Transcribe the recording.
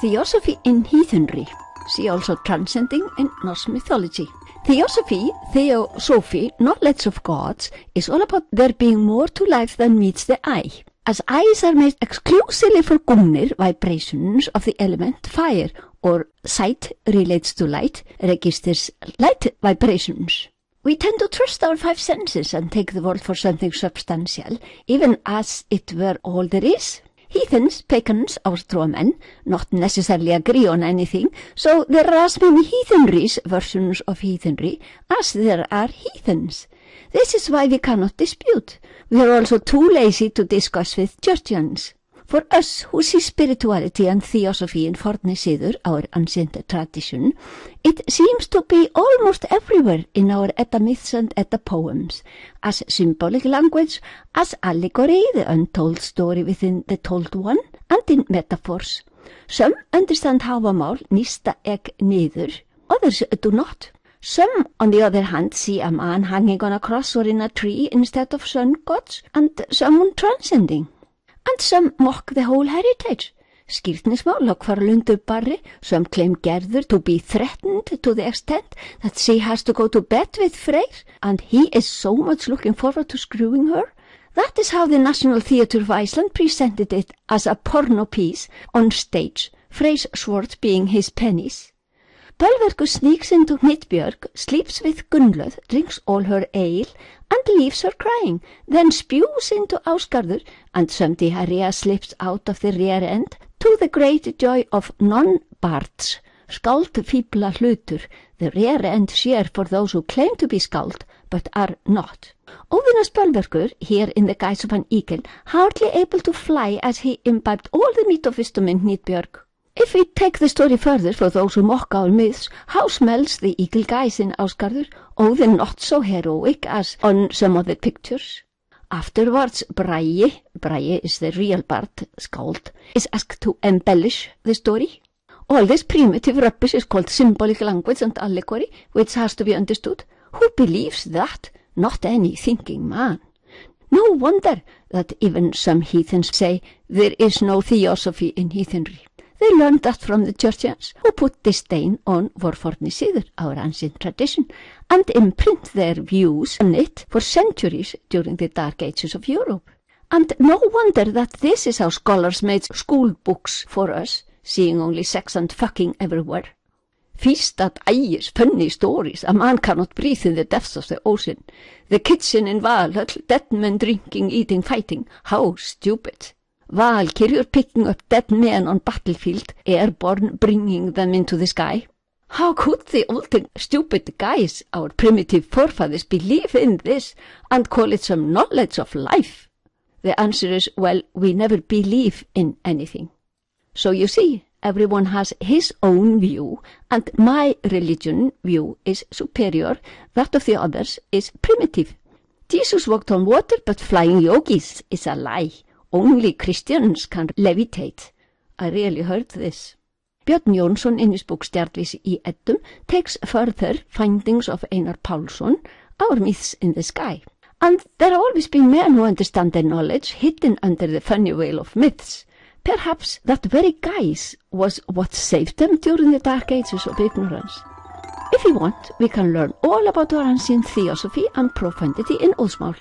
Theosophy in Heathenry. See also transcending in Norse mythology. Theosophy, knowledge of gods, is all about there being more to life than meets the eye. As eyes are made exclusively for Gungnir vibrations of the element fire, or sight relates to light, registers light vibrations. We tend to trust our five senses and take the world for something substantial, even as it were all there is. Heathens, pagans, ásttrúarmenn, not necessarily agree on anything, so there are as many heathenries, versions of heathenry, as there are heathens. This is why we cannot dispute. We are also too lazy to discuss with churchians. For us who see spirituality and theosophy in forni siður, our ancient tradition, it seems to be almost everywhere in our Edda myths and Edda poems, as symbolic language, as allegory, the untold story within the told one, and in metaphors. Some understand Hávamál, nísta egg niður, others do not. Some, on the other hand, see a man hanging on a cross or in a tree instead of sun gods, and someone transcending. And some mock the whole heritage. Skírnismál, Lögfarlundur Barri, some claim Gerður to be threatened to the extent that she has to go to bed with Freyr, and he is so much looking forward to screwing her. That is how the National Theatre of Iceland presented it as a porno piece on stage, Freyr's sword being his penis. Bölverkur sneaks into Hnitbjörg, sleeps with Gunnlöð, drinks all her ale, and leaves her crying, then spews into Ásgarður, and some diarrhea slips out of the rear end, to the great joy of non-bards, skald-fíbla hlutur, the rear end share for those who claim to be skald, but are not. Óðinas Bölverkur, here in the guise of an eagle, hardly able to fly as he imbibed all the meat of wisdom in Hnitbjörg. If we take the story further for those who mock our myths, how smells the eagle guise in Ásgarður, Óðinn not so heroic as on some of the pictures? Afterwards, Bragi is the real bard, skald, is asked to embellish the story. All this primitive rubbish is called symbolic language and allegory, which has to be understood. Who believes that? Not any thinking man. No wonder that even some heathens say there is no theosophy in heathenry. They learned that from the churchians, who put disdain on vorforni siður, our ancient tradition, and imprint their views on it for centuries during the dark ages of Europe. And no wonder that this is how scholars made school books for us, seeing only sex and fucking everywhere. Feast at Ægir's funny stories, a man cannot breathe in the depths of the ocean. The kitchen in Valhöll, dead men drinking, eating, fighting. How stupid. Valkyrjur picking up dead men on battlefield, airborne bringing them into the sky. How could the old stupid guys, our primitive forefathers, believe in this and call it some knowledge of life? The answer is, well, we never believe in anything. So you see, everyone has his own view, and my religion view is superior, that of the others is primitive. Jesus walked on water, but flying yogis is a lie. Only Christians can levitate. I really heard this. Björn Jónsson in his book Stjarnvísi í Eddum takes further findings of Einar Pálsson, our myths in the sky. And there have always been men who understand their knowledge hidden under the funny veil of myths. Perhaps that very guise was what saved them during the dark ages of ignorance. If you want, we can learn all about our ancient theosophy and profundity in Óðsmál.